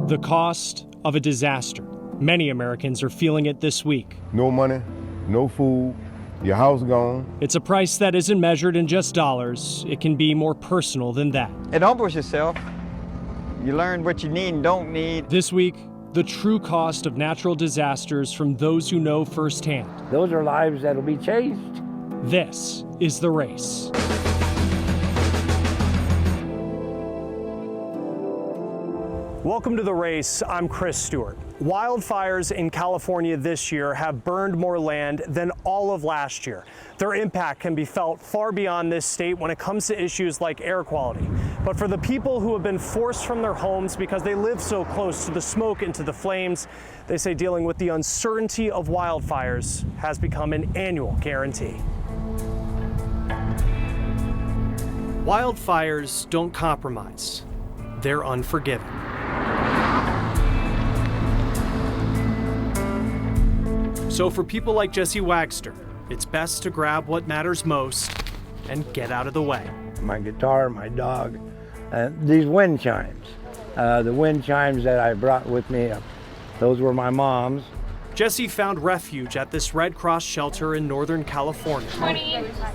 The cost of a disaster. Many Americans are feeling it this week. No money, no food, your house gone. It's a price that isn't measured in just dollars. It can be more personal than that. It humbles yourself. You learn what you need and don't need. This week, the true cost of natural disasters from those who know firsthand. Those are lives that'll be changed. This is The Race. Welcome to The Race. I'm Chris Stewart. Wildfires in California this year have burned more land than all of last year. Their impact can be felt far beyond this state when it comes to issues like air quality. But for the people who have been forced from their homes because they live so close to the smoke and to the flames, they say dealing with the uncertainty of wildfires has become an annual guarantee. Wildfires don't compromise. They're unforgiving. So for people like Jesse Wagster, it's best to grab what matters most and get out of the way. My guitar, my dog, these wind chimes. The wind chimes that I brought with me, those were my mom's. Jesse found refuge at this Red Cross shelter in Northern California.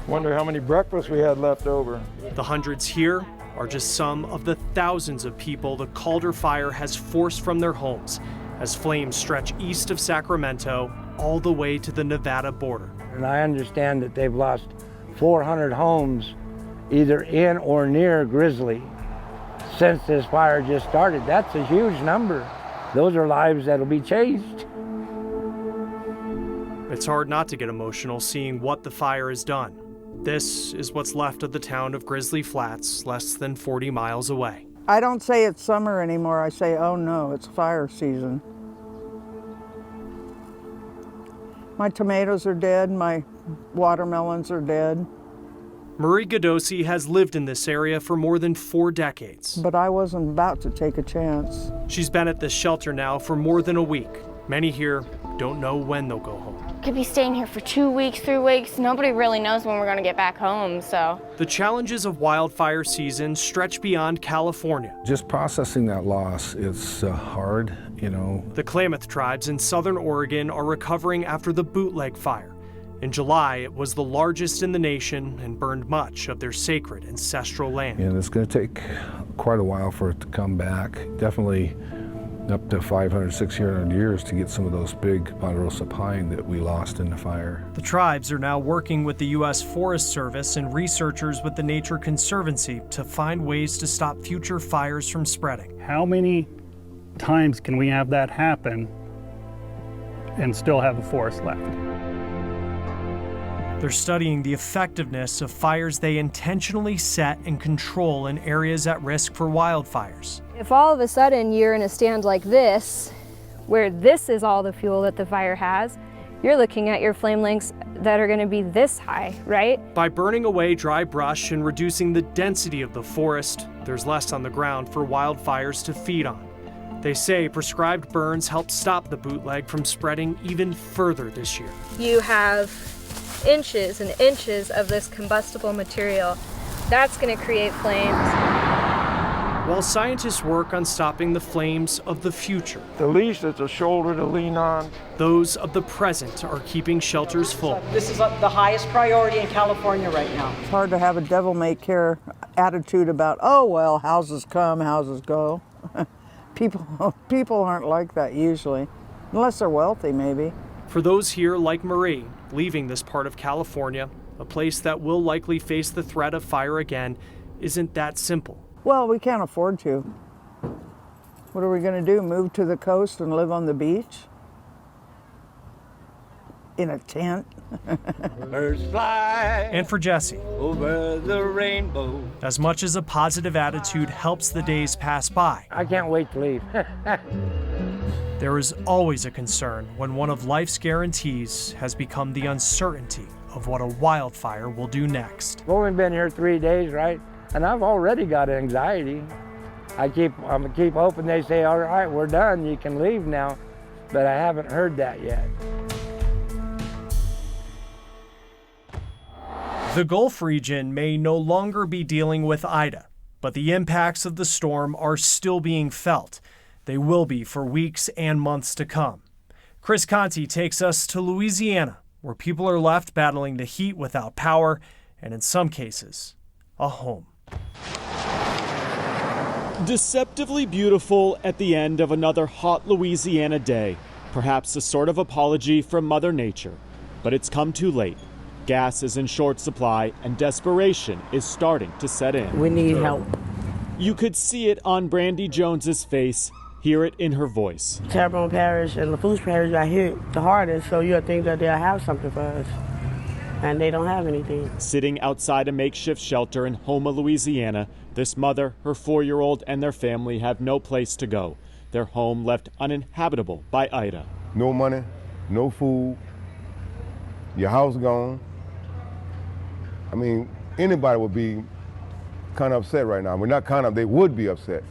Wonder how many breakfasts we had left over. The hundreds here are just some of the thousands of people the Calder fire has forced from their homes as flames stretch east of Sacramento all the way to the Nevada border. And I understand that they've lost 400 homes either in or near Grizzly since this fire just started. That's a huge number. Those are lives that'll be changed. It's hard not to get emotional seeing what the fire has done. This is what's left of the town of Grizzly Flats, less than 40 miles away. I don't say it's summer anymore. I say, oh no, it's fire season. My tomatoes are dead. My watermelons are dead. Marie Godosi has lived in this area for more than 4 decades. But I wasn't about to take a chance. She's been at this shelter now for more than a week. Many here don't know when they'll go home. Could be staying here for 2 weeks, 3 weeks. Nobody really knows when we're going to get back home, so. The challenges of wildfire season stretch beyond California. Just processing that loss is hard, you know. The Klamath tribes in southern Oregon are recovering after the bootleg fire. In July, it was the largest in the nation and burned much of their sacred ancestral land. And it's going to take quite a while for it to come back. Definitely up to 500, 600 years to get some of those big ponderosa pine that we lost in the fire. The tribes are now working with the U.S. Forest Service and researchers with the Nature Conservancy to find ways to stop future fires from spreading. How many times can we have that happen and still have a forest left? They're studying the effectiveness of fires they intentionally set and control in areas at risk for wildfires. If all of a sudden you're in a stand like this, where this is all the fuel that the fire has, you're looking at your flame lengths that are going to be this high, right? By burning away dry brush and reducing the density of the forest, there's less on the ground for wildfires to feed on. They say prescribed burns help stop the bootleg from spreading even further this year. You have inches and inches of this combustible material. That's going to create flames. While scientists work on stopping the flames of the future, The least is a shoulder to lean on. those of the present are keeping shelters full. This is the highest priority in California right now. It's hard to have a devil-may-care attitude about, oh well, houses come, houses go. People aren't like that usually, unless they're wealthy maybe. For those here like Marie, leaving this part of California, a place that will likely face the threat of fire again, isn't that simple. Well, we can't afford to. What are we going to do, move to the coast and live on the beach? In a tent? Birds fly And for Jesse, over the rainbow. as much as a positive attitude helps the days pass by, I can't wait to leave. there is always a concern when one of life's guarantees has become the uncertainty of what a wildfire will do next. I've only been here 3 days, right? And I've already got anxiety. I'm gonna keep hoping they say, all right, we're done, you can leave now. But I haven't heard that yet. The Gulf region may no longer be dealing with Ida, but the impacts of the storm are still being felt. They will be for weeks and months to come. Chris Conti takes us to Louisiana, where people are left battling the heat without power and, in some cases, a home. Deceptively beautiful at the end of another hot Louisiana day. Perhaps a sort of apology from Mother Nature. But it's come too late. Gas is in short supply and desperation is starting to set in. We need help. You could see it on Brandy Jones's face, hear it in her voice. Terrebonne Parish and Lafourche Parish got hit the hardest, so you'll think that they'll have something for us. And they don't have anything. Sitting outside a makeshift shelter in Houma, Louisiana, this mother, her 4-year-old, and their family have no place to go. Their home left uninhabitable by Ida. No money, no food, your house gone. I mean, anybody would be kind of upset right now. We're not kind of, they would be upset.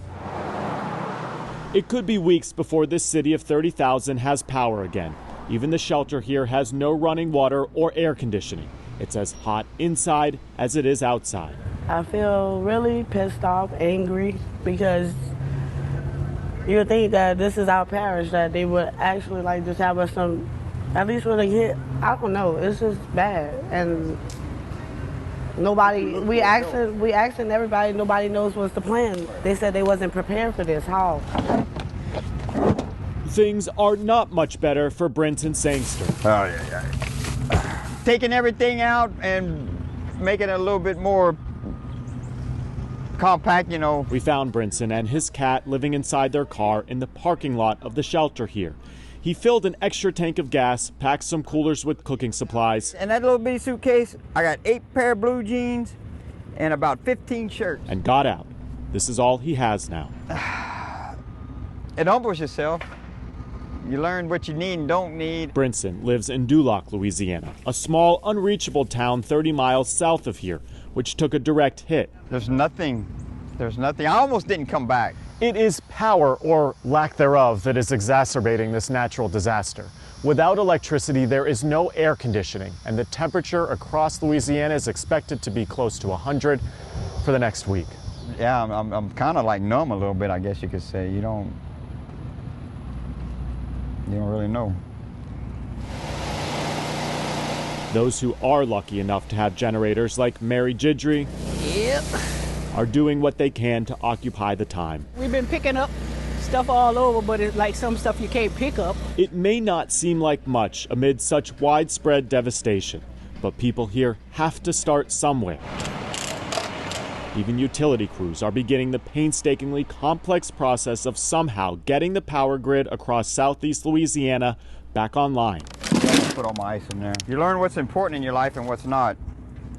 It could be weeks before this city of 30,000 has power again. Even the shelter here has no running water or air conditioning. It's as hot inside as it is outside. I feel really pissed off, angry, because you would think that this is our parish, that they would actually like just have us some, at least when they hit, I don't know, it's just bad. And nobody, we asking everybody, nobody knows what's the plan. They said they wasn't prepared for this, how? Things are not much better for Brenton Sangster. Oh, yeah. Taking everything out and making it a little bit more compact, you know. We found Brinson and his cat living inside their car in the parking lot of the shelter here. He filled an extra tank of gas, packed some coolers with cooking supplies. In that little bitty suitcase, I got 8 pair of blue jeans and about 15 shirts. And got out. This is all he has now. It humbles yourself. You learn what you need and don't need. Brinson lives in Duloc, Louisiana, a small, unreachable town 30 miles south of here, which took a direct hit. There's nothing. I almost didn't come back. It is power, or lack thereof, that is exacerbating this natural disaster. Without electricity, there is no air conditioning, and the temperature across Louisiana is expected to be close to 100 for the next week. Yeah, I'm kind of like numb a little bit, I guess you could say. You don't really know. Those who are lucky enough to have generators like Mary Gidry are doing what they can to occupy the time. We've been picking up stuff all over, but it's like some stuff you can't pick up. It may not seem like much amid such widespread devastation, but people here have to start somewhere. Even utility crews are beginning the painstakingly complex process of somehow getting the power grid across southeast Louisiana back online. Put all my ice in there. You learn what's important in your life and what's not.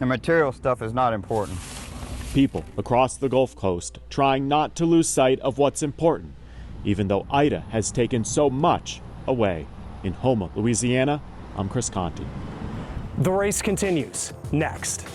The material stuff is not important. People across the Gulf Coast trying not to lose sight of what's important, even though Ida has taken so much away. In Houma, Louisiana, I'm Chris Conti. The race continues next.